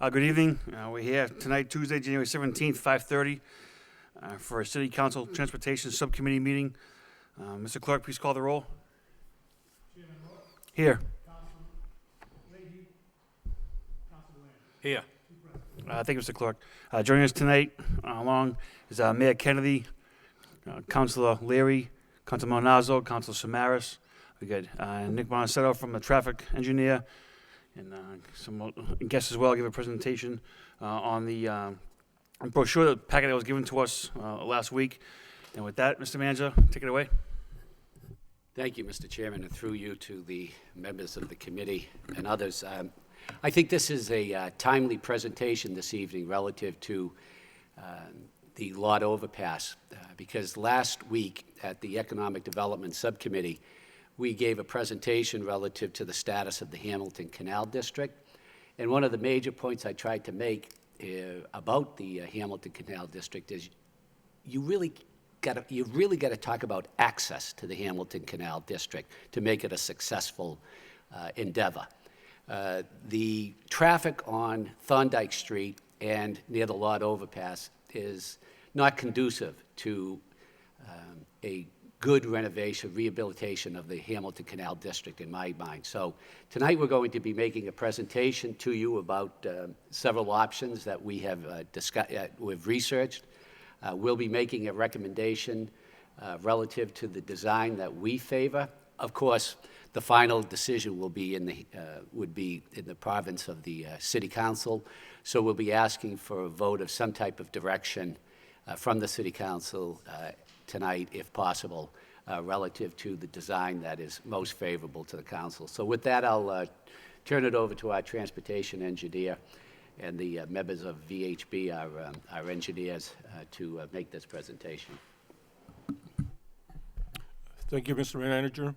Good evening. We're here tonight, Tuesday, January 17th, 5:30, for a City Council Transportation Subcommittee meeting. Mr. Clerk, please call the roll. Here. Here. Thank you, Mr. Clerk. Joining us tonight along is Mayor Kennedy, Councilor Leary, Councilor Monazzo, Councilor Samaras. We got Nick Bonasetto from the traffic engineer, and some guests as well. Give a presentation on the brochure, the packet that was given to us last week. And with that, Mr. Manager, take it away. Thank you, Mr. Chairman, and through you to the members of the committee and others. I think this is a timely presentation this evening relative to the Lowell overpass, because last week at the Economic Development Subcommittee, we gave a presentation relative to the status of the Hamilton Canal District. And one of the major points I tried to make about the Hamilton Canal District is you really got to talk about access to the Hamilton Canal District to make it a successful endeavor. The traffic on Thorndike Street and near the Lowell overpass is not conducive to a good renovation, rehabilitation of the Hamilton Canal District in my mind. So tonight we're going to be making a presentation to you about several options that we have we've researched. We'll be making a recommendation relative to the design that we favor. Of course, the final decision will be would be in the province of the City Council. So we'll be asking for a vote of some type of direction from the City Council tonight, if possible, relative to the design that is most favorable to the council. So with that, I'll turn it over to our transportation engineer and the members of VHB, our engineers, to make this presentation. Thank you, Mr. Manager.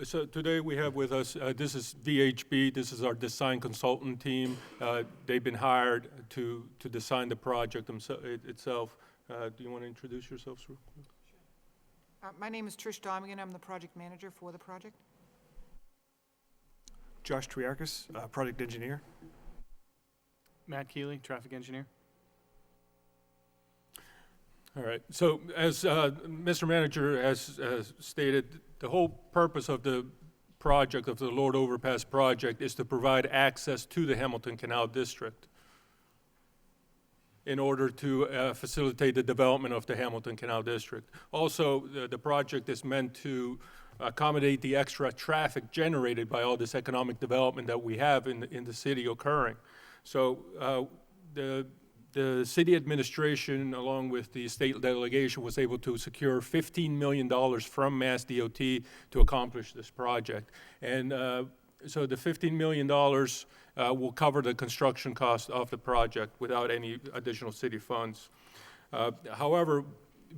So today we have with us, this is VHB, this is our design consultant team. They've been hired to design the project itself. Do you want to introduce yourself, sir? Sure. My name is Trish Domigan. I'm the project manager for the project. Josh Triarchis, project engineer. Matt Keeley, traffic engineer. All right. So as Mr. Manager has stated, the whole purpose of the project, of the Lowell Overpass project, is to provide access to the Hamilton Canal District in order to facilitate the development of the Hamilton Canal District. Also, the project is meant to accommodate the extra traffic generated by all this economic development that we have in the city occurring. So the city administration, along with the state delegation, was able to secure $15 million from Mass DOT to accomplish this project. And so the $15 million will cover the construction cost of the project without any additional city funds. However,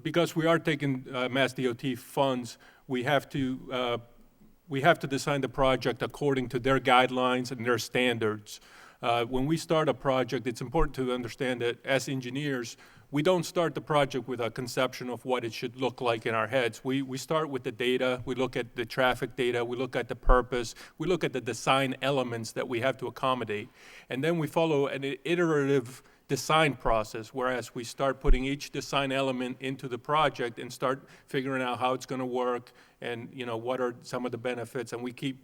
because we are taking Mass DOT funds, we have to design the project according to their guidelines and their standards. When we start a project, it's important to understand that as engineers, we don't start the project with a conception of what it should look like in our heads. We start with the data, we look at the traffic data, we look at the purpose, we look at the design elements that we have to accommodate. And then we follow an iterative design process, whereas we start putting each design element into the project and start figuring out how it's going to work and what are some of the benefits, and we keep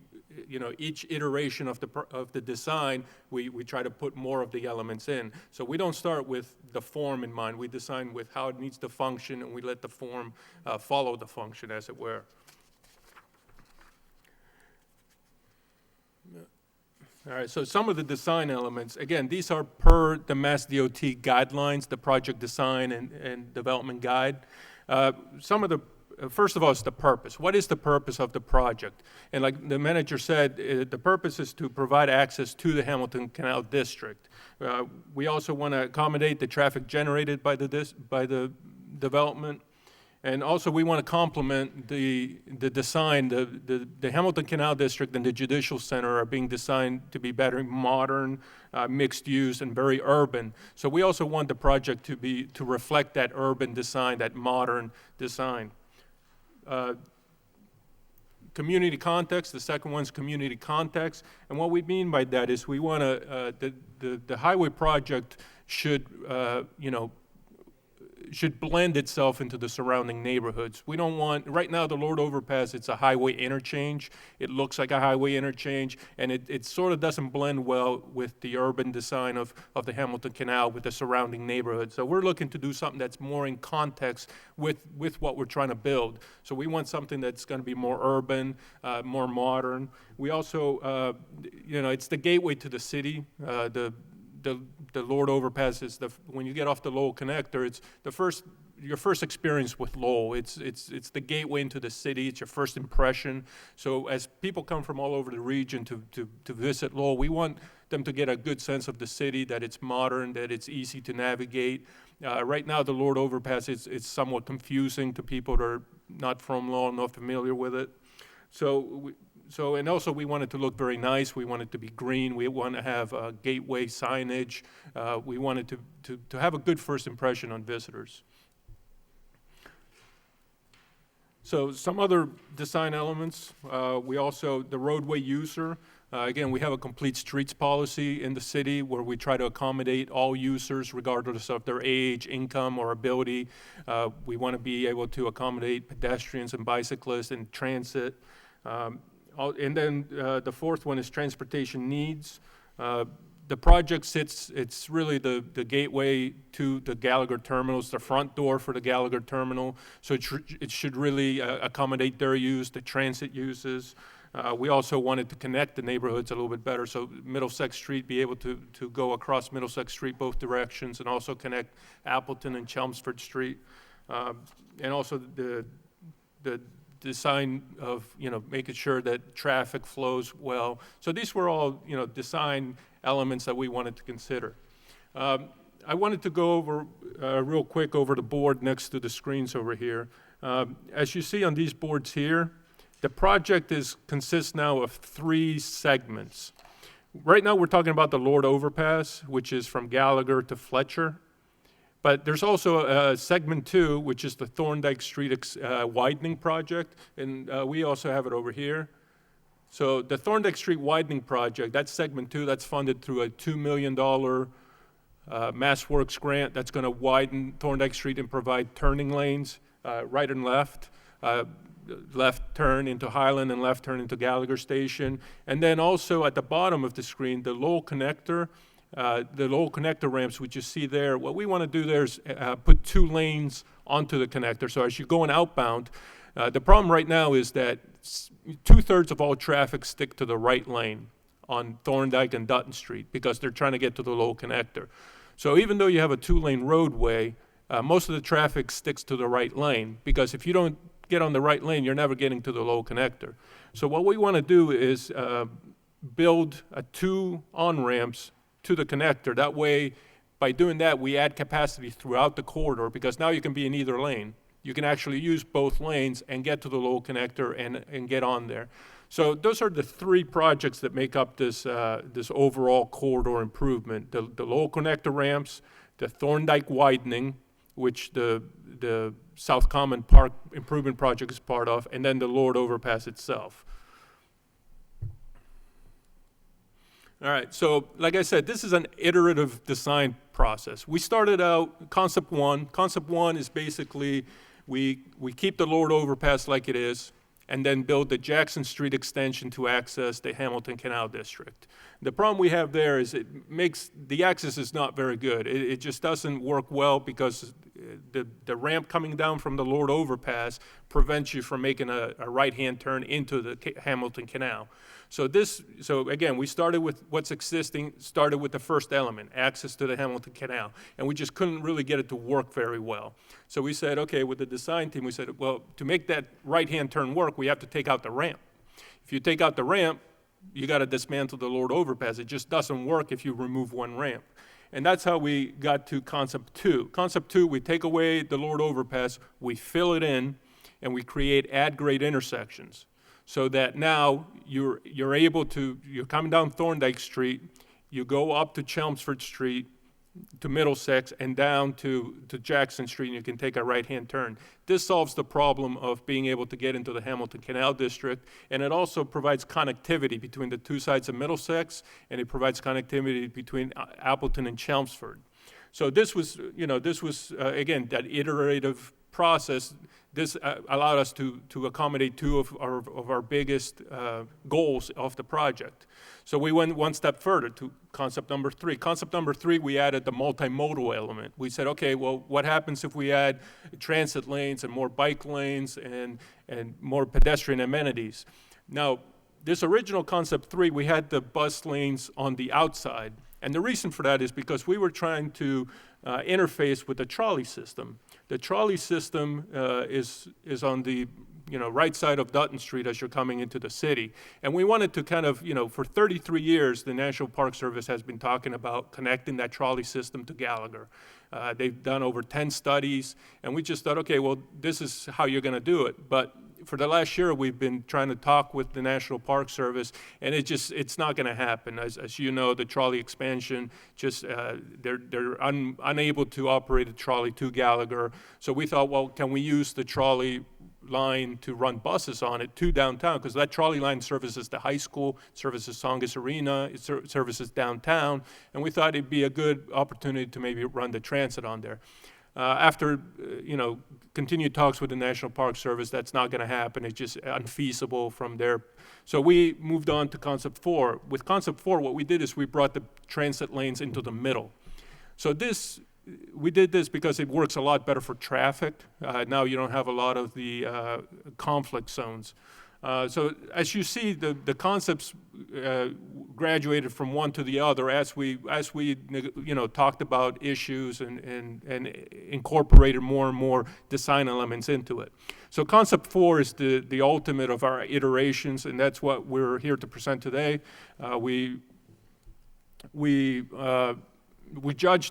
each iteration of the design, we try to put more of the elements in. So we don't start with the form in mind. We design with how it needs to function, and we let the form follow the function, as it were. All right, so some of the design elements, again, these are per the Mass DOT guidelines, the project design and development guide. First of all, it's the purpose. What is the purpose of the project? And like the manager said, the purpose is to provide access to the Hamilton Canal District. We also want to accommodate the traffic generated by the development. And also we want to complement the design. The Hamilton Canal District and the Judicial Center are being designed to be better modern, mixed use, and very urban. So we also want the project to reflect that urban design, that modern design. community context. The second one's community context. And what we mean by that is we want to, the highway project should, should blend itself into the surrounding neighborhoods. We don't want, right now the Lord Overpass, it's a highway interchange. It looks like a highway interchange, and it sort of doesn't blend well with the urban design of the Hamilton Canal with the surrounding neighborhoods. So we're looking to do something that's more in context with what we're trying to build. So we want something that's going to be more urban, more modern. We also, it's the gateway to the city. The Lord Overpass is when you get off the Lowell connector, it's your first experience with Lowell. It's the gateway into the city. It's your first impression. So as people come from all over the region to visit Lowell, we want them to get a good sense of the city, that it's modern, that it's easy to navigate. Right now, the Lord Overpass is somewhat confusing to people that are not from Lowell, not familiar with it. And also we want it to look very nice. We want it to be green. We want to have gateway signage. We want it to have a good first impression on visitors. So some other design elements. The roadway user. Again, we have a complete streets policy in the city where we try to accommodate all users regardless of their age, income, or ability. We want to be able to accommodate pedestrians and bicyclists and transit. And then the fourth one is transportation needs. The project it's really the gateway to the Gallagher terminal. It's the front door for the Gallagher terminal. So it should really accommodate their use, the transit uses. We also wanted to connect the neighborhoods a little bit better. So Middlesex Street, be able to go across Middlesex Street both directions, and also connect Appleton and Chelmsford Street. And also the design of, making sure that traffic flows well. So these were all, design elements that we wanted to consider. I wanted to go over real quick over the board next to the screens over here. As you see on these boards here, the project consists now of 3 segments. Right now we're talking about the Lord Overpass, which is from Gallagher to Fletcher. But there's also segment 2, which is the Thorndike Street widening project, and we also have it over here. So the Thorndike Street widening project, that's segment 2, that's funded through a $2 million MassWorks grant that's going to widen Thorndike Street and provide turning lanes, right and left. Left turn into Highland and left turn into Gallagher Station. And then also at the bottom of the screen, the Lowell connector ramps, which you see there. What we want to do there is put 2 lanes onto the connector. So as you're going outbound, the problem right now is that 2/3 of all traffic stick to the right lane on Thorndike and Dutton Street because they're trying to get to the Lowell connector. So even though you have a 2-lane roadway, most of the traffic sticks to the right lane, because if you don't get on the right lane, you're never getting to the Lowell connector. So what we want to do is build 2 on-ramps to the connector. That way, by doing that, we add capacity throughout the corridor, because now you can be in either lane. You can actually use both lanes and get to the Lowell connector and get on there. So those are the 3 projects that make up this overall corridor improvement. The Lowell connector ramps, the Thorndike widening, which the South Common Park improvement project is part of, and then the Lord Overpass itself. All right, so like I said, this is an iterative design process. We started out concept 1. Concept 1 is basically we keep the Lord Overpass like it is, and then build the Jackson Street extension to access the Hamilton Canal District. The problem we have there is the access is not very good. It just doesn't work well because the ramp coming down from the Lord Overpass prevents you from making a right-hand turn into the Hamilton Canal. So again, we started with what's existing, started with the first element, access to the Hamilton Canal, and we just couldn't really get it to work very well. So we said, okay, with the design team, we said, well, to make that right-hand turn work, we have to take out the ramp. If you take out the ramp, you got to dismantle the Lord Overpass. It just doesn't work if you remove one ramp. And that's how we got to concept 2. Concept 2, we take away the Lord Overpass, we fill it in, and we create add-grade intersections, so that now you're coming down Thorndike Street, you go up to Chelmsford Street, to Middlesex and down to Jackson Street, and you can take a right-hand turn. This solves the problem of being able to get into the Hamilton Canal District, and it also provides connectivity between the two sides of Middlesex, and it provides connectivity between Appleton and Chelmsford. So this was, again, that iterative process. This allowed us to accommodate two of our biggest goals of the project. So we went one step further to concept number 3. Concept number 3, we added the multimodal element. We said, okay, well, what happens if we add transit lanes and more bike lanes and more pedestrian amenities? Now, this original concept 3, we had the bus lanes on the outside. And the reason for that is because we were trying to interface with the trolley system. The trolley system is on the right side of Dutton Street as you're coming into the city. And we wanted to kind of, for 33 years, the National Park Service has been talking about connecting that trolley system to Gallagher. They've done over 10 studies, and we just thought, okay, well, this is how you're going to do it. But for the last year, we've been trying to talk with the National Park Service, and it's not going to happen. As you know, the trolley expansion, they're unable to operate a trolley to Gallagher. So we thought, well, can we use the trolley line to run buses on it to downtown? Because that trolley line services the high school, services Songus Arena, it services downtown, and we thought it'd be a good opportunity to maybe run the transit on there. After continued talks with the National Park Service, that's not going to happen. It's just unfeasible from there. So we moved on to concept 4. With concept 4, what we did is we brought the transit lanes into the middle. So we did this because it works a lot better for traffic. Now you don't have a lot of the conflict zones. So as you see, the concepts graduated from one to the other as we talked about issues and incorporated more and more design elements into it. So concept 4 is the ultimate of our iterations, and that's what we're here to present today. We judge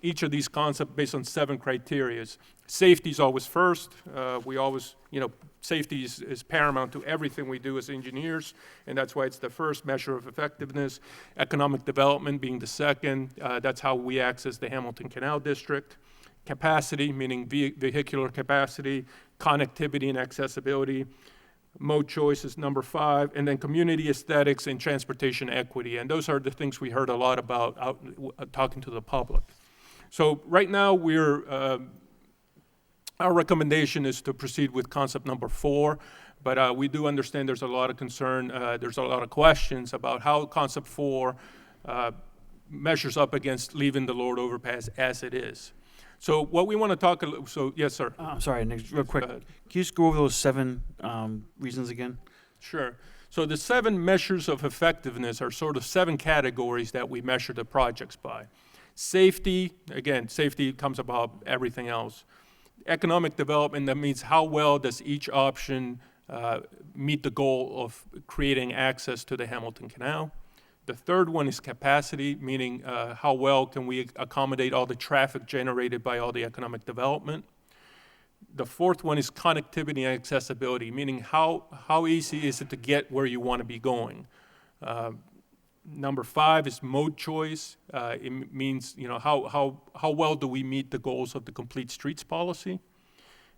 each of these concepts based on 7 criteria. Safety is always first. We always, safety is paramount to everything we do as engineers, and that's why it's the first measure of effectiveness. Economic development being the second. That's how we access the Hamilton Canal District. Capacity, meaning vehicular capacity, connectivity and accessibility. Mode choice is number 5, and then community aesthetics and transportation equity. And those are the things we heard a lot about out talking to the public. So right now our recommendation is to proceed with concept number 4, but we do understand there's a lot of concern, there's a lot of questions about how concept 4 measures up against leaving the Lord Overpass as it is. So what we want to talk, yes, sir. I'm sorry, Nick, real quick. Can you just go over those 7 reasons again? Sure. So the 7 measures of effectiveness are sort of 7 categories that we measure the projects by. Safety, again, safety comes above everything else. Economic development, that means how well does each option meet the goal of creating access to the Hamilton Canal. The third one is capacity, meaning how well can we accommodate all the traffic generated by all the economic development. The fourth one is connectivity and accessibility, meaning how easy is it to get where you want to be going. Number 5 is mode choice. It means how well do we meet the goals of the Complete Streets policy.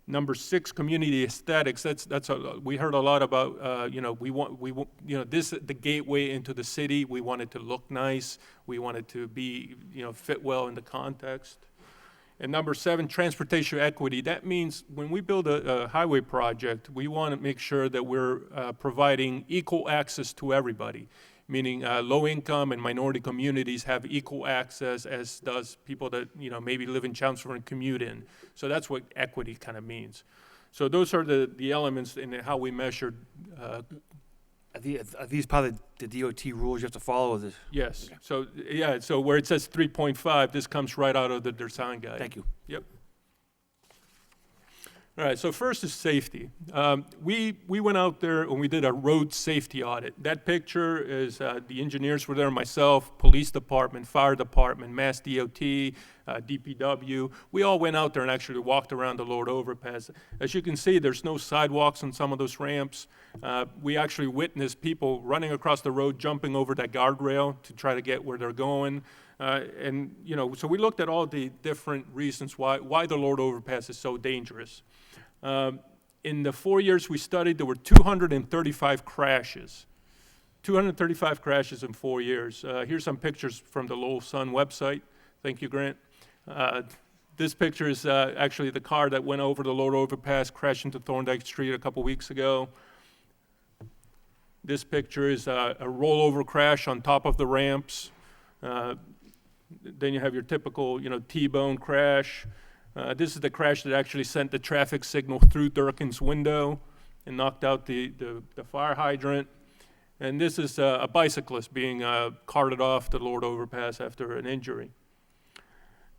Number 6, community aesthetics. We heard a lot about this the gateway into the city. We want it to look nice. We want it to be fit well in the context. And number 7, transportation equity. That means when we build a highway project, we want to make sure that we're providing equal access to everybody, meaning low-income and minority communities have equal access, as does people that maybe live in Chelmsford and commute in. So that's what equity kind of means. So those are the elements in how we measured. Are these part of the DOT rules you have to follow? This? Yes. Okay. So yeah. So where it says 3.5, this comes right out of the design guide. Thank you. Yep. All right, so first is safety. We went out there and we did a road safety audit. That picture is the engineers were there, myself, police department, fire department, Mass DOT, DPW. We all went out there and actually walked around the Lord overpass. As you can see, there's no sidewalks on some of those ramps. We actually witnessed people running across the road, jumping over that guardrail to try to get where they're going. And, you know, so we looked at all the different reasons why the Lord overpass is so dangerous. In the 4 years we studied, there were 235 crashes. 235 crashes in 4 years. Here's some pictures from the Lowell Sun website. Thank you, Grant. This picture is actually the car that went over the Lord overpass, crashed into Thorndike Street a couple weeks ago. This picture is a rollover crash on top of the ramps. Then you have your typical, you know, T-bone crash. This is the crash that actually sent the traffic signal through Durkin's window and knocked out the fire hydrant. And this is a bicyclist being carted off the Lord overpass after an injury.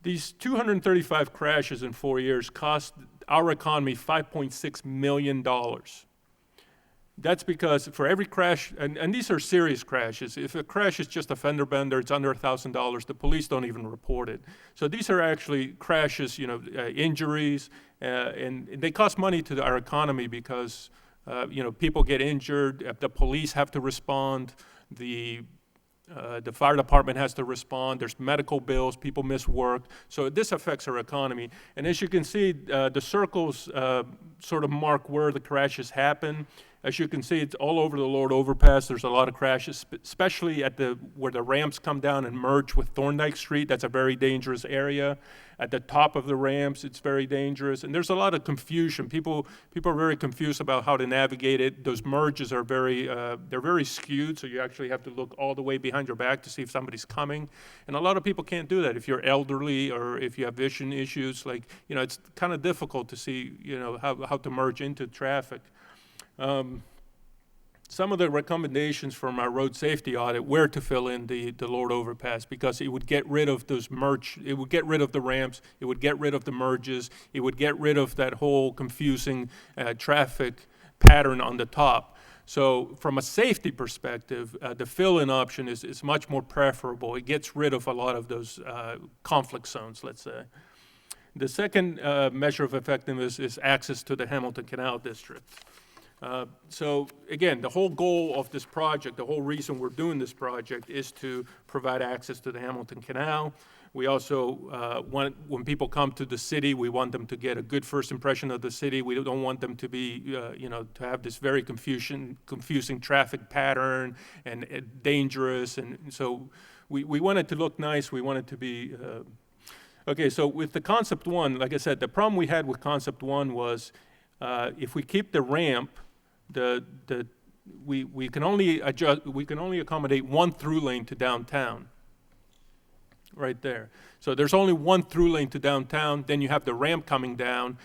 These 235 crashes in 4 years cost our economy $5.6 million. That's because for every crash, and these are serious crashes. If a crash is just a fender bender, it's under $1,000, the police don't even report it. So these are actually crashes, you know, injuries, and they cost money to our economy because, you know, people get injured, the police have to respond, the fire department has to respond, there's medical bills, people miss work, so this affects our economy. And as you can see, the circles sort of mark where the crashes happen. As you can see, it's all over the Lord overpass. There's a lot of crashes, especially at where the ramps come down and merge with Thorndike Street. That's a very dangerous area. At the top of the ramps, it's very dangerous. And there's a lot of confusion. People are very confused about how to navigate it. Those merges are they're very skewed, so you actually have to look all the way behind your back to see if somebody's coming. And a lot of people can't do that. If you're elderly or if you have vision issues, like, you know, it's kind of difficult to see, you know, how to merge into traffic. Some of the recommendations from our road safety audit were to fill in the Lord overpass because it would get rid of it would get rid of the ramps, it would get rid of the merges, it would get rid of that whole confusing traffic pattern on the top. So from a safety perspective, the fill-in option is much more preferable. It gets rid of a lot of those conflict zones, let's say. The second measure of effectiveness is access to the Hamilton Canal District. So again, the whole goal of this project, the whole reason we're doing this project is to provide access to the Hamilton Canal. We also when people come to the city, we want them to get a good first impression of the city. We don't want them to be, you know, to have this very confusing traffic pattern and dangerous. And so we want it to look nice. We want it to be, okay, so with the Concept 1, like I said, the problem we had with Concept 1 was if we keep the ramp, we can only accommodate one through lane to downtown, right there. So there's only one through lane to downtown. Then you have the ramp coming down.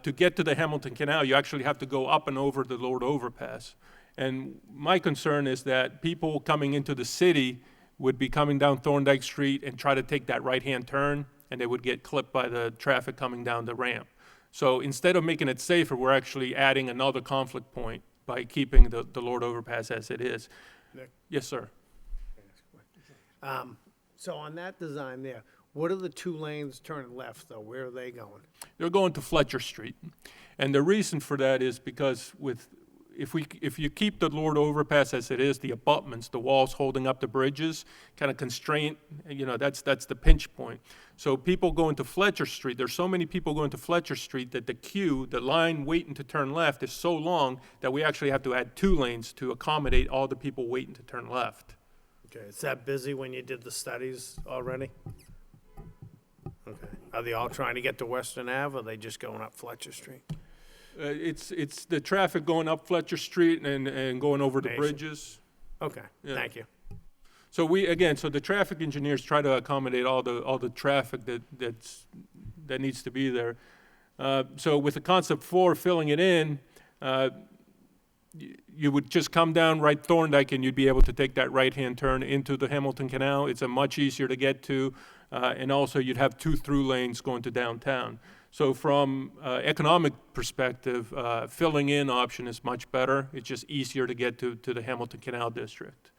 To get to the Hamilton Canal, you actually have to go up and over the Lord overpass. And my concern is that people coming into the city would be coming down Thorndike Street and try to take that right-hand turn, and they would get clipped by the traffic coming down the ramp. So instead of making it safer, we're actually adding another conflict point by keeping the Lord overpass as it is. Nick? Yes, sir. So on that design there, what are the two lanes turning left, though? Where are they going? They're going to Fletcher Street. And the reason for that is because if you keep the Lord overpass as it is, the abutments, the walls holding up the bridges, kind of constraint, you know, that's the pinch point. So people going to Fletcher Street, there's so many people going to Fletcher Street that the line waiting to turn left is so long that we actually have to add 2 lanes to accommodate all the people waiting to turn left. Okay, is that busy when you did the studies already? Okay. Are they all trying to get to Western Ave, or are they just going up Fletcher Street? It's the traffic going up Fletcher Street and going over the bridges. Okay, Yeah. thank you. So so the traffic engineers try to accommodate all the traffic that needs to be there. So with the Concept 4 filling it in, you would just come down right Thorndike and you'd be able to take that right-hand turn into the Hamilton Canal. It's a much easier to get to, and also you'd have 2 through lanes going to downtown. So from economic perspective, filling in option is much better. It's just easier to get to the Hamilton Canal District.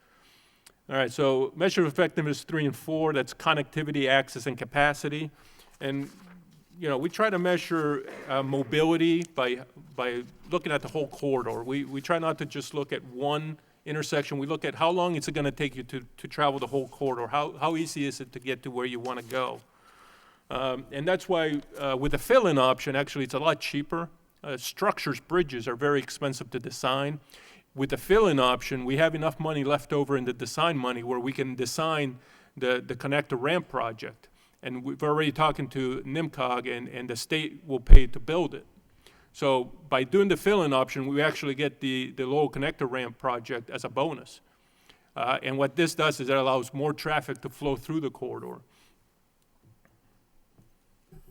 All right, so measure of effectiveness 3 and 4, that's connectivity, access, and capacity. And, you know, we try to measure mobility by looking at the whole corridor. We try not to just look at one intersection. We look at how long it's going to take you to travel the whole corridor. How easy is it to get to where you want to go? And that's why with the fill-in option, actually, it's a lot cheaper. Structures, bridges are very expensive to design. With the fill-in option, we have enough money left over in the design money where we can design the connector ramp project. And we've already talking to NIMCOG, and the state will pay to build it. So by doing the fill-in option, we actually get the Lowell connector ramp project as a bonus. And what this does is it allows more traffic to flow through the corridor.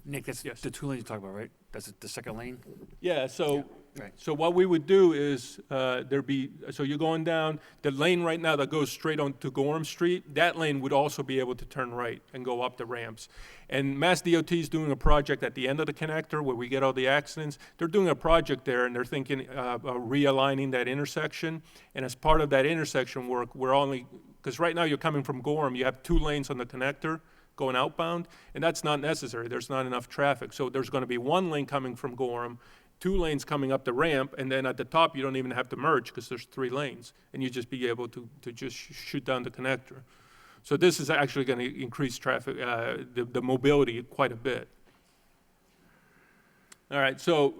Nick, that's Yes. the 2 lanes you talk about, right? That's the second lane? Yeah, so, right. so what we would do is, so you're going down, the lane right now that goes straight on to Gorham Street, that lane would also be able to turn right and go up the ramps. And Mass DOT is doing a project at the end of the connector where we get all the accidents. They're doing a project there, and they're thinking of realigning that intersection. And as part of that intersection work, because right now you're coming from Gorham, you have 2 lanes on the connector going outbound, and that's not necessary. There's not enough traffic. So there's going to be 1 lane coming from Gorham, 2 lanes coming up the ramp, and then at the top, you don't even have to merge because there's 3 lanes, and you just be able to just shoot down the connector. So this is actually going to increase traffic, the mobility quite a bit. All right, so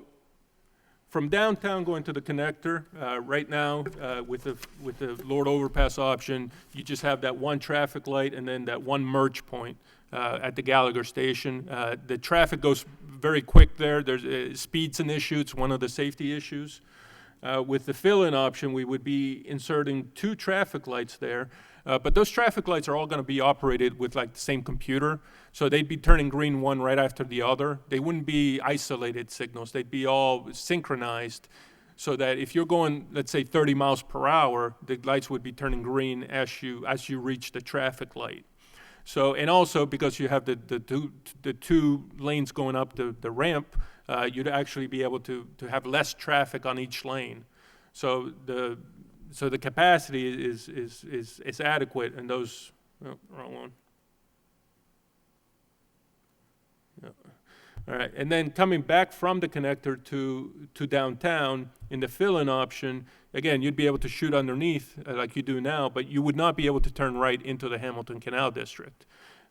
from downtown going to the connector, right now, with the Lord Overpass option, you just have that 1 traffic light and then that 1 merge point at the Gallagher station. The traffic goes very quick there. There's speed's an issue. It's one of the safety issues. With the fill-in option, we would be inserting 2 traffic lights there. But those traffic lights are all going to be operated with like the same computer. So they'd be turning green one right after the other. They wouldn't be isolated signals. They'd be all synchronized so that if you're going, let's say 30 miles per hour, the lights would be turning green as you reach the traffic light. So, and also because you have the two lanes going up the ramp, you'd actually be able to have less traffic on each lane. So the capacity is adequate, and those, oh, wrong one. Yeah. All right, and then coming back from the connector to downtown, in the fill-in option, again, you'd be able to shoot underneath like you do now, but you would not be able to turn right into the Hamilton Canal District.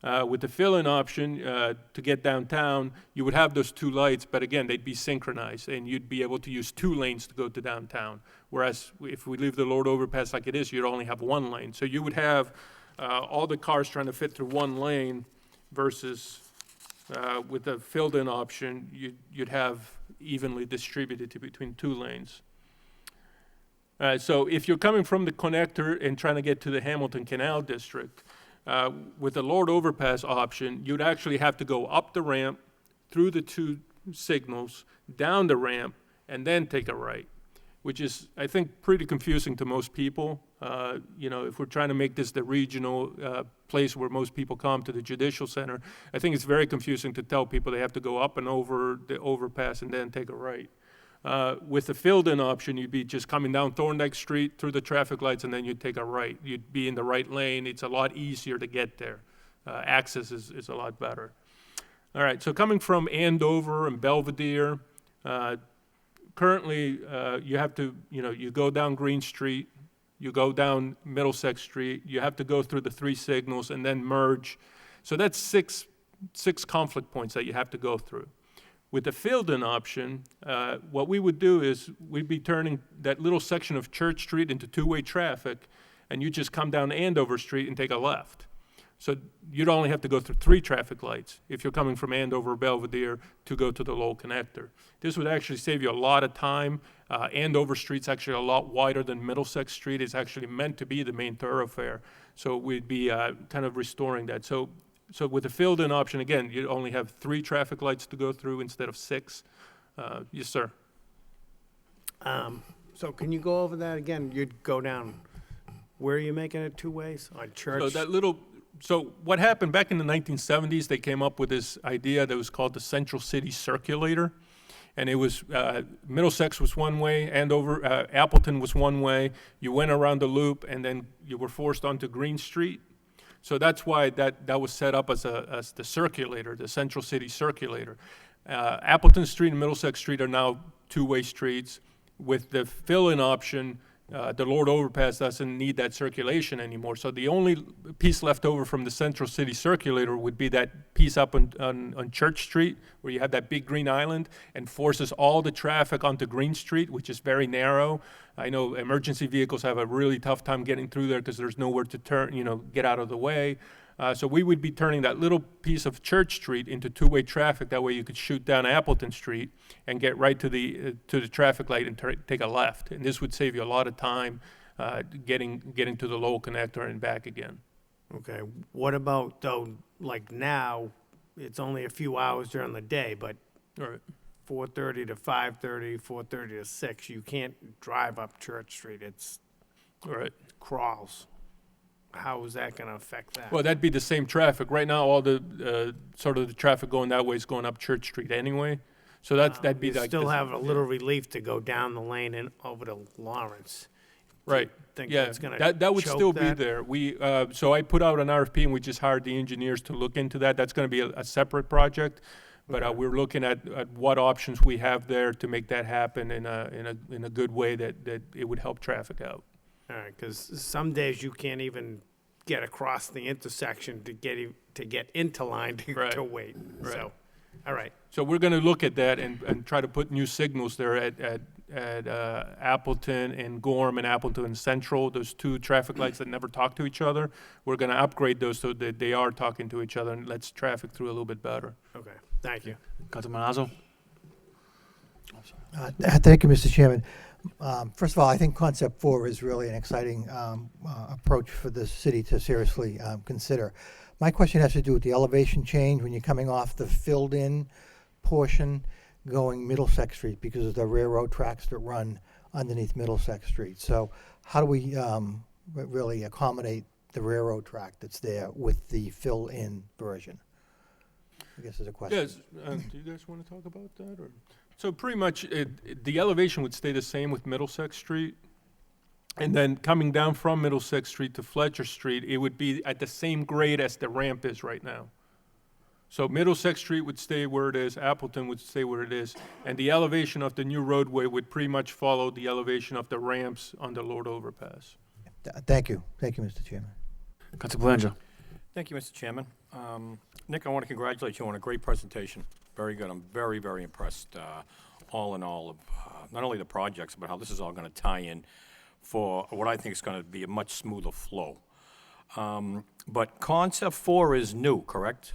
With the fill-in option, to get downtown, you would have those 2 lights, but again, they'd be synchronized, and you'd be able to use 2 lanes to go to downtown. Whereas if we leave the Lord Overpass like it is, you'd only have 1 lane. So you would have all the cars trying to fit through 1 lane versus with the filled-in option, you'd have evenly distributed between 2 lanes. So if you're coming from the connector and trying to get to the Hamilton Canal District, with the Lord Overpass option, you'd actually have to go up the ramp, through the 2 signals, down the ramp, and then take a right, which is, I think, pretty confusing to most people. You know, if we're trying to make this the regional place where most people come to the Judicial Center, I think it's very confusing to tell people they have to go up and over the overpass and then take a right. With the filled-in option, you'd be just coming down Thorndike Street through the traffic lights, and then you'd take a right. You'd be in the right lane. It's a lot easier to get there. Access is a lot better. All right, so coming from Andover and Belvedere, currently you have to, you go down Green Street, you go down Middlesex Street, you have to go through the 3 signals and then merge. So that's six conflict points that you have to go through. With the filled-in option, what we would do is we'd be turning that little section of Church Street into 2-way traffic, and you just come down Andover Street and take a left. So you'd only have to go through 3 traffic lights if you're coming from Andover or Belvedere to go to the Lowell connector. This would actually save you a lot of time. Andover Street's actually a lot wider than Middlesex Street. It's actually meant to be the main thoroughfare. So we'd be kind of restoring that. So with the filled-in option, again, you only have 3 traffic lights to go through instead of 6. Yes, sir. So can you go over that again? You'd go down, where are you making it 2 ways? On Church? So what happened back in the 1970s, they came up with this idea that was called the Central City Circulator. And it was, Middlesex was one way, Andover, Appleton was one way. You went around the loop, and then you were forced onto Green Street. So that's why that was set up as the circulator, the Central City Circulator. Appleton Street and Middlesex Street are now two-way streets. With the fill-in option, the Lord Overpass doesn't need that circulation anymore. So the only piece left over from the Central City Circulator would be that piece up on Church Street, where you have that big green island, and forces all the traffic onto Green Street, which is very narrow. I know emergency vehicles have a really tough time getting through there because there's nowhere to turn, get out of the way. So we would be turning that little piece of Church Street into two-way traffic. That way you could shoot down Appleton Street and get right to the traffic light and take a left. And this would save you a lot of time getting to the Lowell connector and back again. Okay, what about, though, like now, it's only a few hours during the day, but All right. 4:30 to 5:30, 4:30 to 6, you can't drive up Church Street. It's All right. crawls. How is that going to affect that? Well, that'd be the same traffic. Right now, all the sort of the traffic going that way is going up Church Street anyway. So that'd be You like still the- have a little relief to go down the lane and over to Lawrence. Right. Think Yeah, that's gonna that would choke still be that? there. So I put out an RFP, and we just hired the engineers to look into that. That's going to be a separate project, but we're looking at what options we have there to make that happen in a good way that it would help traffic out. All right, because some days you can't even get across the intersection to get into line to Right. wait. Right. So, all right, So we're going to look at that and try to put new signals there at Appleton and Gorham and Appleton Central, those two traffic lights that never talk to each other. We're going to upgrade those so that they are talking to each other and lets traffic through a little bit better. okay, thank you. Councilman Mazzo? Thank you, Mr. Chairman. First of all, I think Concept 4 is really an exciting approach for the city to seriously consider. My question has to do with the elevation change when you're coming off the filled-in portion going Middlesex Street because of the railroad tracks that run underneath Middlesex Street. So how do we really accommodate the railroad track that's there with the fill-in version? I guess is a question. Yes, do you guys want to talk about that? Or? So pretty much the elevation would stay the same with Middlesex Street. And then coming down from Middlesex Street to Fletcher Street, it would be at the same grade as the ramp is right now. So Middlesex Street would stay where it is, Appleton would stay where it is, and the elevation of the new roadway would pretty much follow the elevation of the ramps on the Lord Overpass. Thank you. Thank you, Mr. Chairman. Council Belanger? Thank you, Mr. Chairman. Nick, I want to congratulate you on a great presentation. Very good. I'm very, very impressed, all in all, of not only the projects, but how this is all going to tie in for what I think is going to be a much smoother flow. But Concept 4 is new, correct?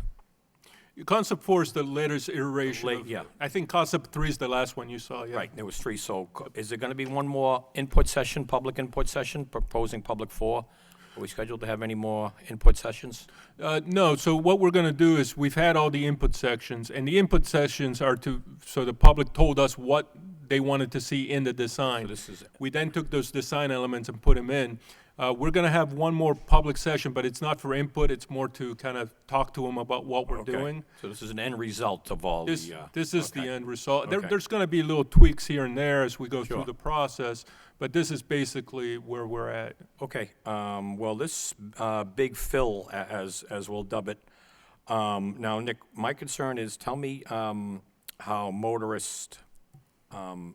Concept 4 is the latest iteration. Late, of- yeah. I think Concept 3 is the last one you saw, yeah. Right, there was 3. So is there going to be one more input session, public input session, proposing public 4? Are we scheduled to have any more input sessions? No, so what we're going to do is we've had all the input sections, and the input sections are so the public told us what they wanted to see in the design. So this is, We then took those design elements and put them in. We're going to have one more public session, but it's not for input, it's more to kind of talk to them about what we're okay. doing. So this is an end result of all the... This is the okay. end result. Okay. There's going to be little tweaks here and there as we go through Sure. the process, but this is basically where we're at. Okay, well, this big fill, as we'll dub it. Now, Nick, my concern is, tell me how motorists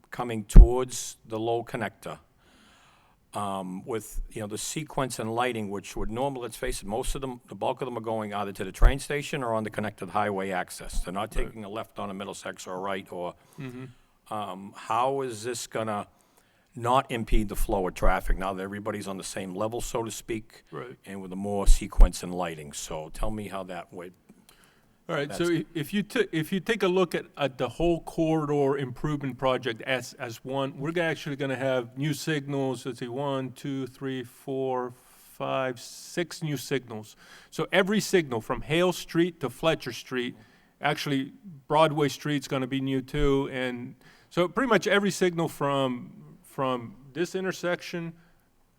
coming towards the Lowell connector, with, the sequence and lighting, which would normally, let's face it, most of them, the bulk of them are going either to the train station or on the connected highway access. They're not taking a left on a Middlesex or a right, or, how is this gonna not impede the flow of traffic now that everybody's on the same level, so to speak? Right. And with a more sequence and lighting, so tell me how that would, All right, so if you take a look at the whole corridor improvement project as one, we're actually going to have new signals. Let's see, 1, 2, 3, 4, 5, 6 new signals. So every signal from Hale Street to Fletcher Street, actually Broadway Street's going to be new too, and so pretty much every signal from this intersection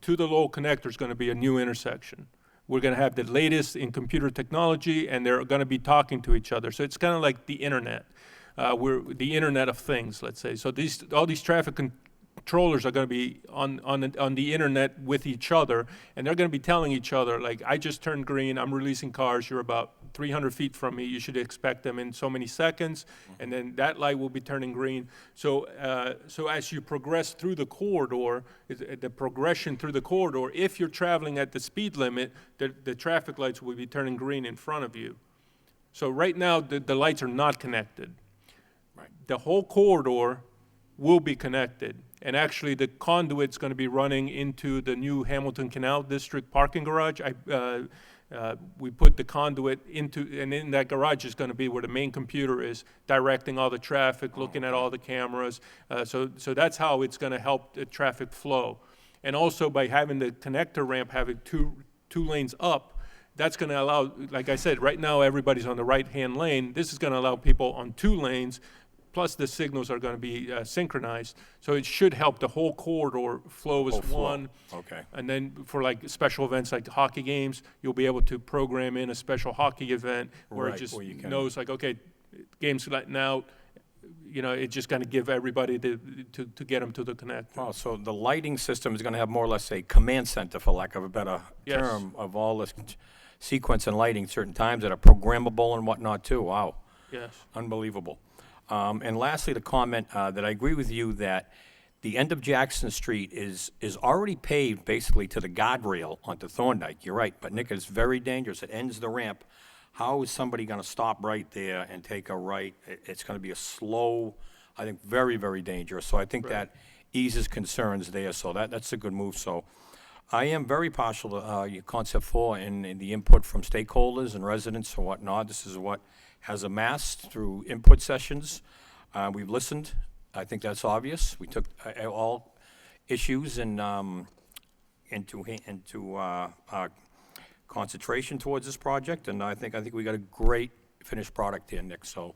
to the Lowell connector is going to be a new intersection. We're going to have the latest in computer technology, and they're going to be talking to each other. So it's kind of like the internet. we're the Internet of Things, let's say. So all these traffic controllers are going to be on the internet with each other, and they're going to be telling each other, like, I just turned green, I'm releasing cars, you're about 300 feet from me, you should expect them in so many seconds, and then that light will be turning green. So as you progress through the corridor, the progression through the corridor, if you're traveling at the speed limit, the traffic lights will be turning green in front of you. So right now, the lights are not connected. Right. The whole corridor will be connected. And actually, the conduit's going to be running into the new Hamilton Canal District parking garage. We put the conduit into, and in that garage is going to be where the main computer is, directing all the traffic, looking at all the cameras. So that's how it's going to help the traffic flow. And also, by having the connector ramp having two lanes up, that's going to allow, like I said, right now everybody's on the right-hand lane. This is going to allow people on 2 lanes, plus the signals are going to be synchronized. So it should help the whole corridor flow as Whole flow. one. Okay. And then for like special events like hockey games, you'll be able to program in a special hockey event where Right, it just where you can- knows, like, okay, game's letting out. You know, it's just going to give everybody to get them to the connector. Oh, so the lighting system is going to have more or less a command center, for lack of a better Yes. term, of all this sequence and lighting certain times that are programmable and whatnot too. Wow. Yes. Unbelievable. And lastly, the comment that I agree with you that the end of Jackson Street is already paved basically to the guardrail onto Thorndike. You're right, but Nick, it's very dangerous. It ends the ramp. How is somebody going to stop right there and take a right? It's going to be a slow, I think, very, very dangerous. So I think that eases concerns there. So that's a good move. So I am very partial to your concept 4 and the input from stakeholders and residents and whatnot. This is what has amassed through input sessions. We've listened. I think that's obvious. We took all issues and into concentration towards this project, and I think we got a great finished product here, Nick. So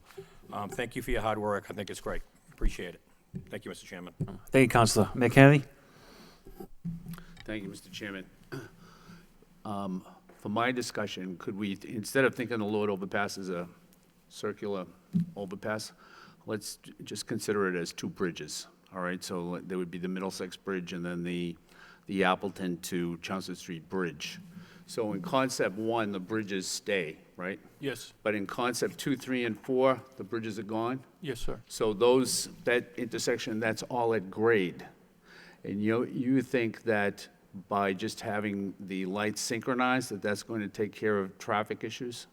thank you for your hard work. I think it's great. Appreciate it. Thank you, Mr. Chairman. Thank you, Councilor. Mayor Kennedy? Thank you, Mr. Chairman. For my discussion, could we, instead of thinking the Lord overpass as a circular overpass, let's just consider it as 2 bridges, all right? So there would be the Middlesex Bridge and then the Appleton to Chelmsford Street Bridge. So in concept 1, the bridges stay, right? Yes. But in concept 2, 3, and 4, the bridges are gone? Yes, sir. So that intersection, that's all at grade. And you think that by just having the lights synchronized, that's going to take care of traffic issues?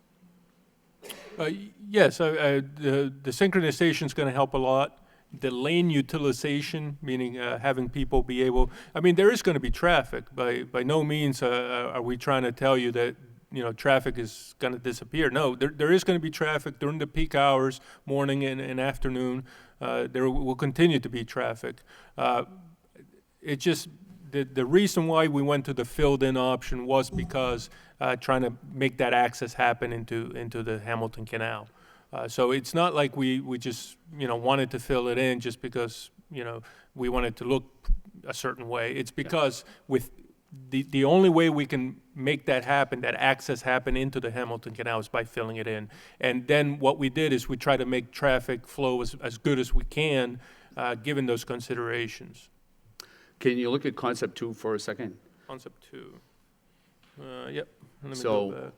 Yes, the synchronization is going to help a lot. The lane utilization, meaning having people be able, I mean, there is going to be traffic. By no means are we trying to tell you that, you know, traffic is going to disappear. No, there is going to be traffic during the peak hours, morning and afternoon. There will continue to be traffic. It just, the reason why we went to the filled-in option was because trying to make that access happen into the Hamilton Canal. So it's not like we just, you know, wanted to fill it in just because, you know, we wanted to look a certain way. It's because with the only way we can make that happen, that access happen into the Hamilton Canal, is by filling it in. And then what we did is we try to make traffic flow as good as we can, given those considerations. Can you look at concept 2 for a second? Concept 2. Yep. Let me So, go back.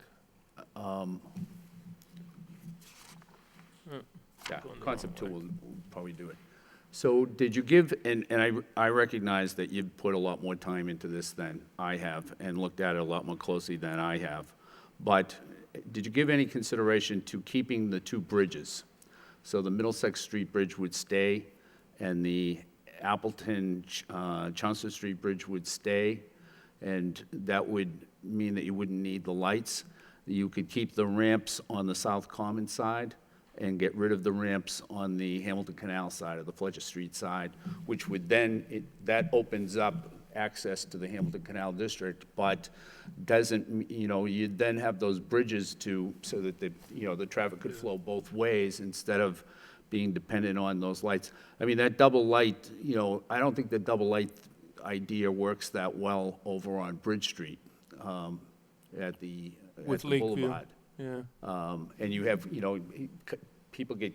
Yeah, Going the concept 2 wrong way. will probably do it. So did you give, and I recognize that you've put a lot more time into this than I have and looked at it a lot more closely than I have, but did you give any consideration to keeping the 2 bridges? So the Middlesex Street Bridge would stay and the Appleton Chelmsford Street Bridge would stay, and that would mean that you wouldn't need the lights. You could keep the ramps on the South Common side and get rid of the ramps on the Hamilton Canal side or the Fletcher Street side, which would then, that opens up access to the Hamilton Canal District, but doesn't, you know, you'd then have those bridges so that the traffic could flow both ways instead of being dependent on those lights. I mean, that double light, you know, I don't think the double light idea works that well over on Bridge Street at the With Lakeview. Boulevard. Yeah. And you have, you know, people get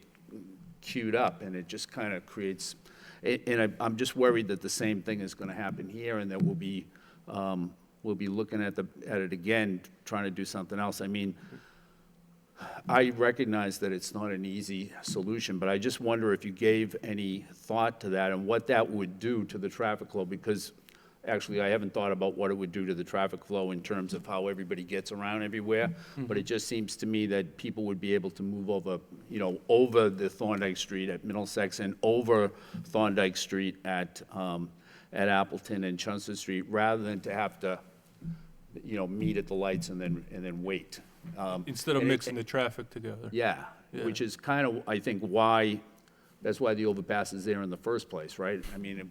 queued up, and it just kind of creates, and I'm just worried that the same thing is going to happen here, and that we'll be looking at it again, trying to do something else. I mean, I recognize that it's not an easy solution, but I just wonder if you gave any thought to that and what that would do to the traffic flow, because actually I haven't thought about what it would do to the traffic flow in terms of how everybody gets around everywhere, but it just seems to me that people would be able to move over, you know, over the Thorndike Street at Middlesex and over Thorndike Street at Appleton and Chelmsford Street, rather than to have to, you know, meet at the lights and then wait. Instead of and mixing the traffic together. Yeah, Yeah. which is kind of, I think, that's why the overpass is there in the first place, right? I mean, it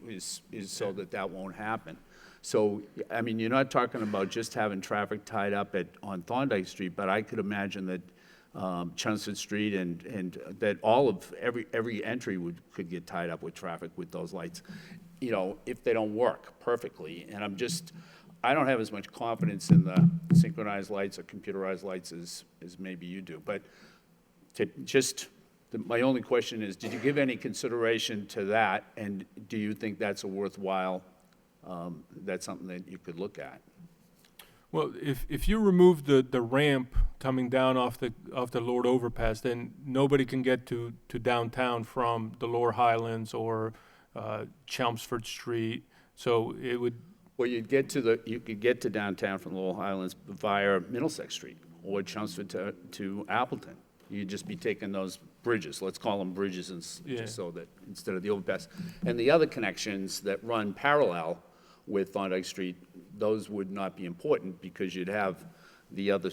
is so that won't happen. So, I mean, you're not talking about just having traffic tied up on Thorndike Street, but I could imagine that Chelmsford Street and that all of, every entry could get tied up with traffic with those lights, you know, if they don't work perfectly. And I don't have as much confidence in the synchronized lights or computerized lights as maybe you do. But my only question is, did you give any consideration to that? And do you think that's a worthwhile, that's something that you could look at? Well, if you remove the ramp coming down off the Lower Overpass, then nobody can get to downtown from the Lower Highlands or Chelmsford Street. So it would. Well, you could get to downtown from Lowell Highlands via Middlesex Street or Chelmsford to Appleton. You'd just be taking those bridges, let's call them bridges, just so that, instead of the overpass. And the other connections that run parallel with Thorndike Street, those would not be important because you'd have the other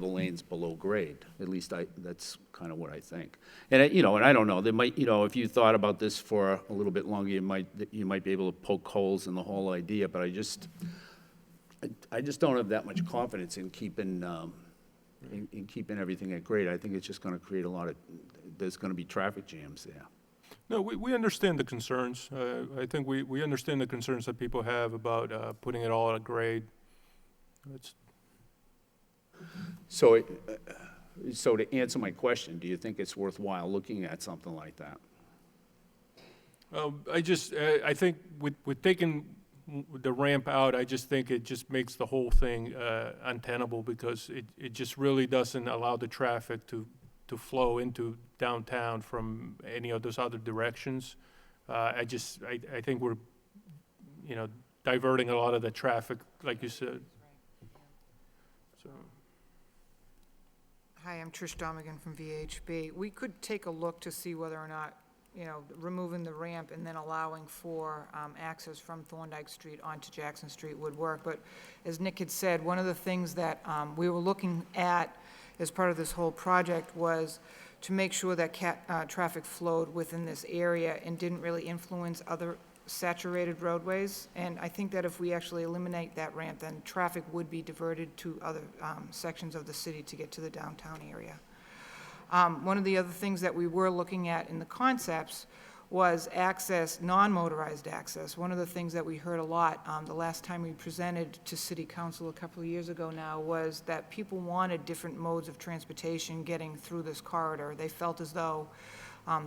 lanes below grade. At least that's kind of what I think. And I don't know, there might, if you thought about this for a little bit longer, you might be able to poke holes in the whole idea, but I just don't have that much confidence in keeping everything at grade. I think it's just going to create there's going to be traffic jams there. No, we understand the concerns. I think we understand the concerns that people have about putting it all at grade. So to answer my question, do you think it's worthwhile looking at something like that? I think with taking the ramp out, I just think it just makes the whole thing untenable, because it just really doesn't allow the traffic to flow into downtown from any of those other directions. I think we're, diverting a lot of the traffic, like you said. So. Hi, I'm Trish Domigan from VHB. We could take a look to see whether or not, removing the ramp and then allowing for access from Thorndike Street onto Jackson Street would work. But as Nick had said, one of the things that we were looking at as part of this whole project was to make sure that traffic flowed within this area and didn't really influence other saturated roadways. And I think that if we actually eliminate that ramp, then traffic would be diverted to other sections of the city to get to the downtown area. One of the other things that we were looking at in the concepts was access, non-motorized access. One of the things that we heard a lot the last time we presented to City Council a couple of years ago now was that people wanted different modes of transportation getting through this corridor. They felt as though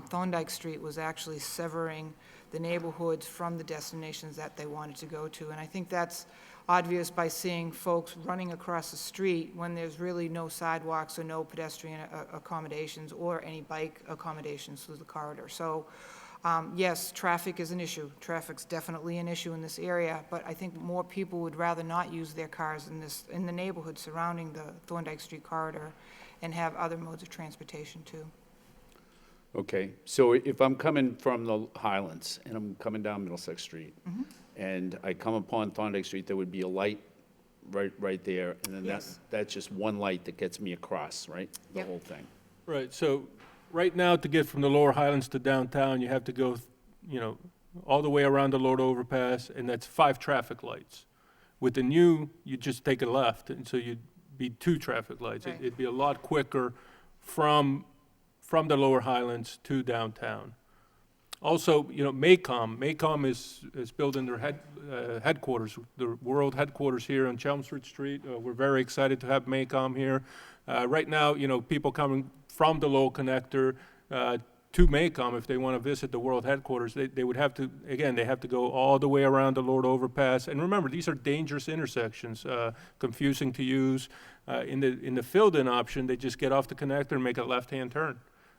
Thorndike Street was actually severing the neighborhoods from the destinations that they wanted to go to. And I think that's obvious by seeing folks running across the street when there's really no sidewalks or no pedestrian accommodations or any bike accommodations through the corridor. So yes, traffic is an issue. Traffic's definitely an issue in this area, but I think more people would rather not use their cars in the neighborhood surrounding the Thorndike Street corridor and have other modes of transportation too. Okay, so if I'm coming from the Highlands and I'm coming down Middlesex Street, and I come upon Thorndike Street, there would be a light right there, and then Yes. that's just one light that gets me across, right? The Yep. whole thing. Right, so right now, to get from the Lower Highlands to downtown, you have to go, all the way around the Lower Overpass, and that's 5 traffic lights. With the new, you just take a left, and so you'd be 2 traffic lights. Right. It'd be a lot quicker from the Lower Highlands to downtown. Also, Maycom is building their headquarters, the world headquarters here on Chelmsford Street. We're very excited to have Maycom here. Right now, people coming from the Lowell connector to Maycomb, if they want to visit the world headquarters, they would have to, again, they have to go all the way around the Lord overpass. And remember, these are dangerous intersections, confusing to use. In the filled-in option, they just get off the connector and make a left-hand turn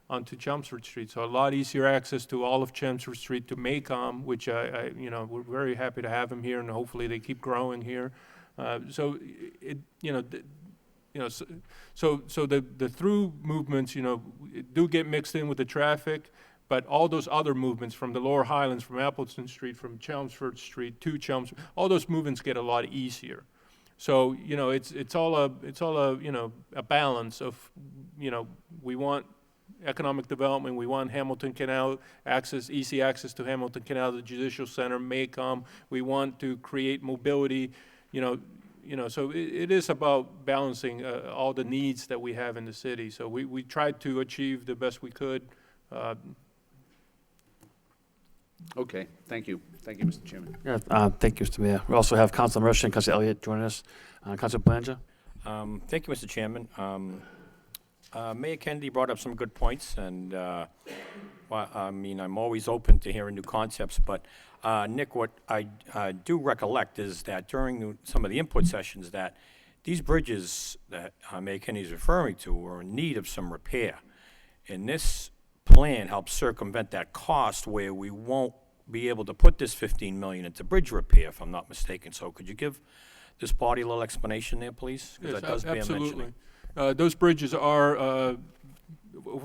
onto Chelmsford Street. So a lot easier access to all of Chelmsford Street to Maycomb, which we're very happy to have them here, and hopefully they keep growing here. So the through movements, do get mixed in with the traffic, but all those other movements from the Lower Highlands, from Appleton Street, from Chelmsford Street to Chelmsford, all those movements get a lot easier. So, it's all a balance of, we want economic development, we want Hamilton Canal access, easy access to Hamilton Canal, the Judicial Center, Maycomb, we want to create mobility, so it is about balancing all the needs that we have in the city. So we tried to achieve the best we could. Okay, thank you. Thank you, Mr. Chairman. Yeah, thank you, Mr. Mayor. We also have Councilor Mershon and Councilor Elliott joining us. Councilor Belanger? Thank you, Mr. Chairman. Mayor Kennedy brought up some good points, and I'm always open to hearing new concepts, but Nick, what I do recollect is that during some of the input sessions that these bridges that Mayor Kennedy is referring to are in need of some repair. And this plan helps circumvent that cost where we won't be able to put this $15 million into bridge repair, if I'm not mistaken. So could you give this body a little explanation there, please? 'Cause Yes, that does bear absolutely. mentioning. Those bridges are,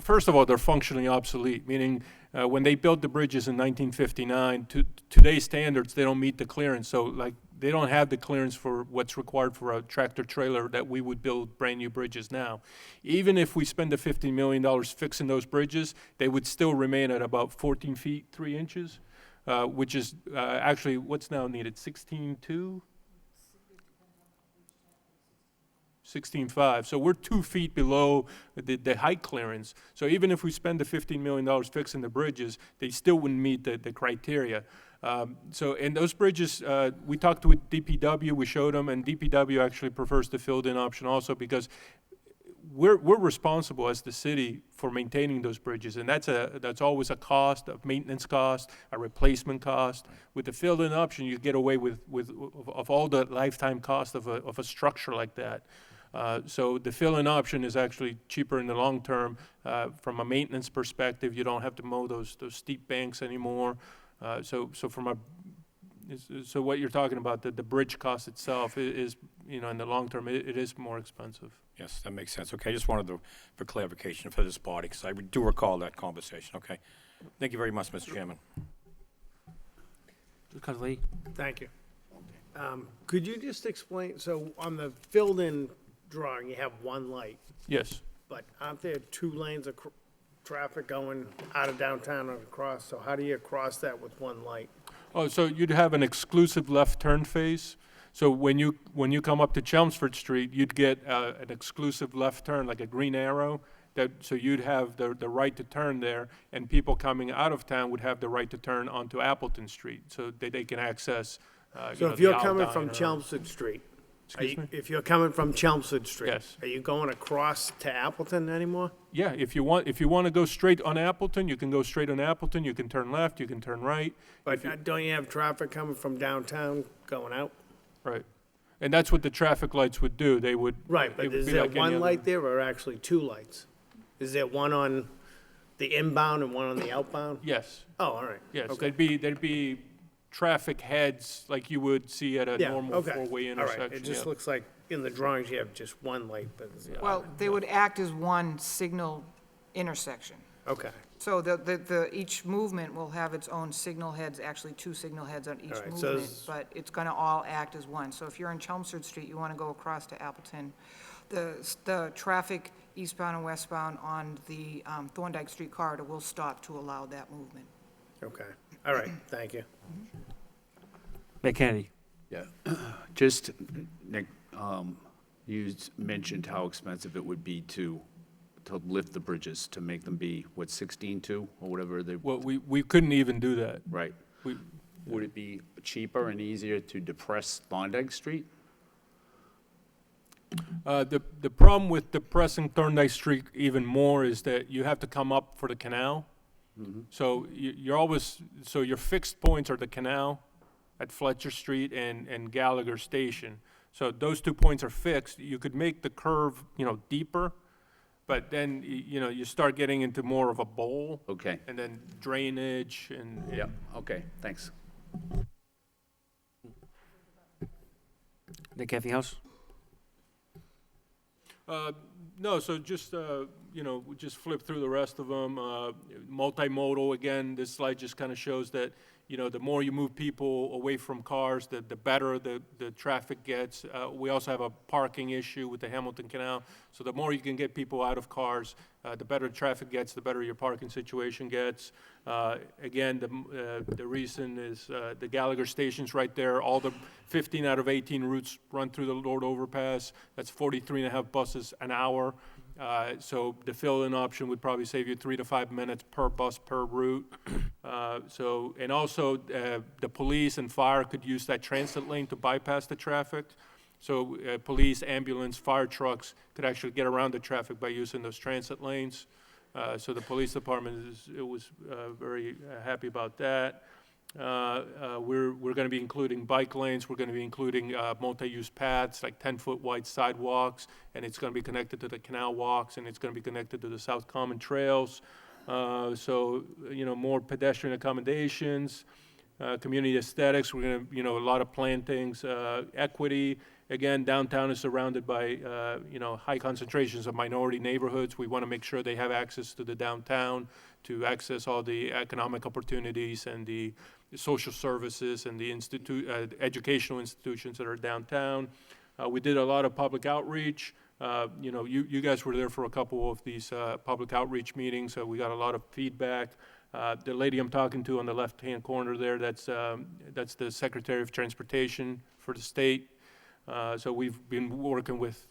first of all, they're functionally obsolete, meaning when they built the bridges in 1959, to today's standards, they don't meet the clearance. So, they don't have the clearance for what's required for a tractor trailer that we would build brand-new bridges now. Even if we spend the $50 million fixing those bridges, they would still remain at about 14 feet, 3 inches, which is actually what's now needed, 16.2? 16.5. So we're 2 feet below the height clearance. So even if we spend the $15 million fixing the bridges, they still wouldn't meet the criteria. And those bridges, we talked with DPW, we showed them, and DPW actually prefers the filled-in option also because we're responsible as the city for maintaining those bridges, and that's always a cost, a maintenance cost, a replacement cost. With the filled-in option, you get away with all the lifetime cost of a structure like that. So the fill-in option is actually cheaper in the long term. From a maintenance perspective, you don't have to mow those steep banks anymore. So what you're talking about, the bridge cost itself is, in the long term, it is more expensive. Yes, that makes sense. Okay, I just wanted for clarification for this body, because I do recall that conversation. Okay. Thank you very much, Mr. Chairman. Councilor Lee? Thank you. Could you just explain, so on the filled-in drawing, you have one light, Yes. but aren't there 2 lanes of traffic going out of downtown and across? So how do you cross that with one light? Oh, so you'd have an exclusive left turn phase. So when you come up to Chelmsford Street, you'd get an exclusive left turn, like a green arrow. So you'd have the right to turn there, and people coming out of town would have the right to turn onto Appleton Street, so that they can access. So if you're coming from Chelmsford Street, if you're coming from Chelmsford Street, Yes. are you going across to Appleton anymore? Yeah, if you want to go straight on Appleton, you can go straight on Appleton. You can turn left. You can turn right. But don't you have traffic coming from downtown going out? Right, and that's what the traffic lights would do. They would. Right, it but would is be there like any one other- light there or actually 2 lights? Is there one on the inbound and one on the outbound? Yes. Oh, all right. Yes, Okay. there'd be traffic heads like you would see at a Yeah, normal okay. four-way All intersection. right, it just yeah. looks like in the drawings you have just one light, but, Well, they would act as one signal intersection. okay. So each movement will have its own signal heads, actually 2 signal heads on each All right, so movement, but it's gonna all act as one. So if you're in Chelmsford Street, you wanna go across to Appleton, the traffic eastbound and westbound on the Thorndike Street corridor will stop to allow that movement. Okay, all right, thank you. Mayor Kennedy? Yeah, just, Nick, you mentioned how expensive it would be to lift the bridges, to make them be, 16.2 or whatever they, Well, we couldn't even do that. right? We, Would it be cheaper and easier to depress Thorndike Street? the problem with depressing Thorndike Street even more is that you have to come up for the canal. So you're always, so your fixed points are the canal at Fletcher Street and Gallagher Station. So those 2 points are fixed. You could make the curve, deeper, but then, you start getting into more of a bowl. Okay. And then drainage and. Yeah, okay, thanks. Nick, anything else? No, so just, we just flip through the rest of them. Multimodal, again, this slide just kind of shows that, the more you move people away from cars, the better the traffic gets. We also have a parking issue with the Hamilton Canal, so the more you can get people out of cars, the better traffic gets, the better your parking situation gets. Again, the reason is the Gallagher Station's right there. All the 15 out of 18 routes run through the Lord Overpass. That's 43.5 buses an hour. So the fill-in option would probably save you 3 to 5 minutes per bus per route. And also the police and fire could use that transit lane to bypass the traffic. So police, ambulance, fire trucks could actually get around the traffic by using those transit lanes. So the police department was very happy about that. We're going to be including bike lanes. We're going to be including multi-use paths, like 10-foot wide sidewalks, and it's going to be connected to the canal walks, and it's going to be connected to the South Common trails. So, more pedestrian accommodations, community aesthetics. We're going to, a lot of plantings, equity. Again, downtown is surrounded by, high concentrations of minority neighborhoods. We want to make sure they have access to the downtown to access all the economic opportunities and the social services and the educational institutions that are downtown. We did a lot of public outreach. You guys were there for a couple of these public outreach meetings, so we got a lot of feedback. The lady I'm talking to on the left-hand corner there, that's the Secretary of Transportation for the state. So we've been working with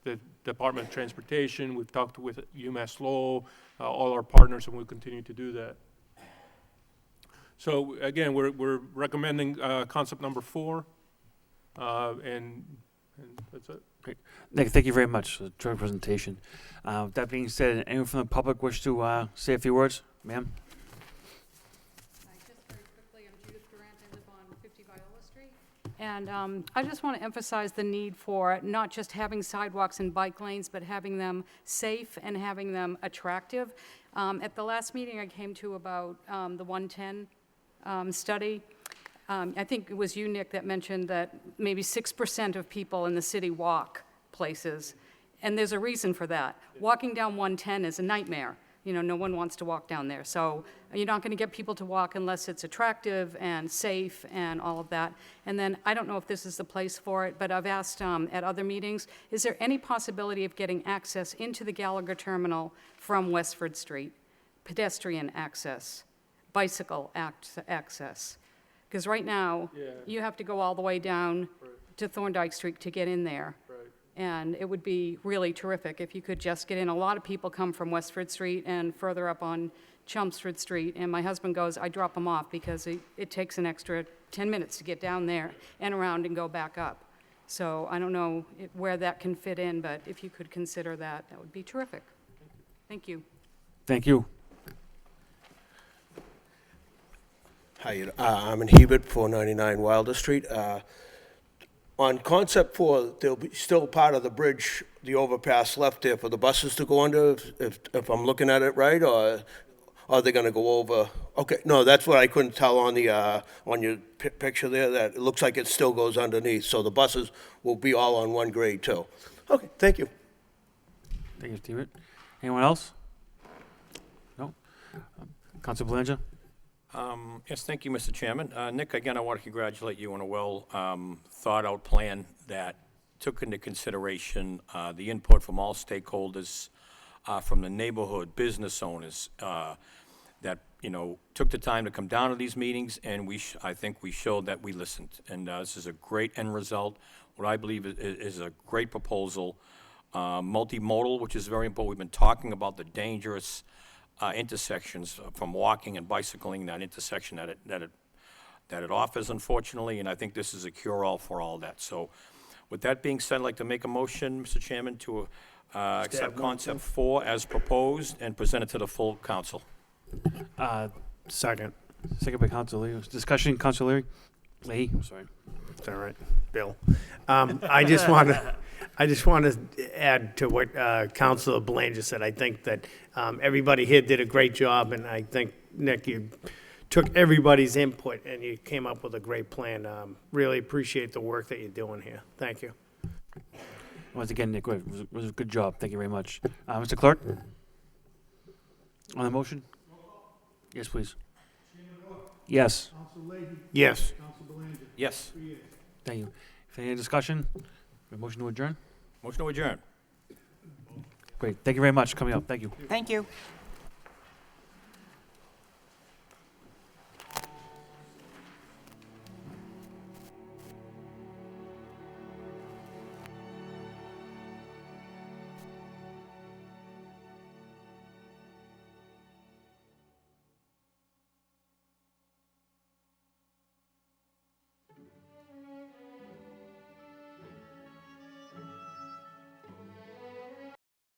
the Department of Transportation. We've talked with UMass Lowell, all our partners, and we'll continue to do that. So again, we're recommending concept number 4, and that's it. Great. Nick, thank you very much for the joint presentation. With that being said, anyone from the public wish to say a few words? Ma'am? Just very quickly, I'm Judith Durant. I live on 50 Viola Street. And I just want to emphasize the need for not just having sidewalks and bike lanes, but having them safe and having them attractive. At the last meeting I came to about the 110 study, I think it was you, Nick, that mentioned that maybe 6% of people in the city walk places, and there's a reason for that. Walking down 110 is a nightmare. No one wants to walk down there. So you're not going to get people to walk unless it's attractive and safe and all of that. And then I don't know if this is the place for it, but I've asked at other meetings, is there any possibility of getting access into the Gallagher terminal from Westford Street? Pedestrian access, bicycle access. Because right now, you have to go all the way down to Thorndike Street to get in there. And it would be really terrific if you could just get in. A lot of people come from Westford Street and further up on Chelmsford Street, and my husband goes, I drop them off because it takes an extra 10 minutes to get down there and around and go back up. So I don't know where that can fit in, but if you could consider that, that would be terrific. Thank you. Thank you. Hi, I'm in Hebert, 499 Wilder Street. On concept 4, there'll be still part of the bridge, the overpass left there for the buses to go under, if I'm looking at it right, or are they gonna go over? Okay, no, that's what I couldn't tell on the, on your picture there, that it looks like it still goes underneath, so the buses will be all on one grade too. Okay, thank you. Thank you, Steve. Anyone else? No? Council Belanger? Yes, thank you, Mr. Chairman. Nick, again, I want to congratulate you on a well thought-out plan that took into consideration the input from all stakeholders, from the neighborhood, business owners, that, took the time to come down to these meetings, and I think we showed that we listened. And this is a great end result. What I believe is a great proposal. Multimodal, which is very important. We've been talking about the dangerous intersections from walking and bicycling, that intersection that it offers, unfortunately, and I think this is a cure-all for all that. So with that being said, I'd like to make a motion, Mr. Chairman, to accept concept 4 as proposed and present it to the full council. Second. Second by Council Leahy. Discussion, Council Leahy? Leahy, sorry. It's all right, Bill. I just want to add to what Councilor Belanger said. I think that everybody here did a great job, and I think, Nick, you took everybody's input and you came up with a great plan. Really appreciate the work that you're doing here. Thank you. Once again, Nick, it was a good job. Thank you very much. Mr. Clerk? On the motion? Yes, please. Yes. Yes. Yes. Thank you. If any discussion, a motion to adjourn? Motion to adjourn. Great. Thank you very much for coming up. Thank you. Thank you.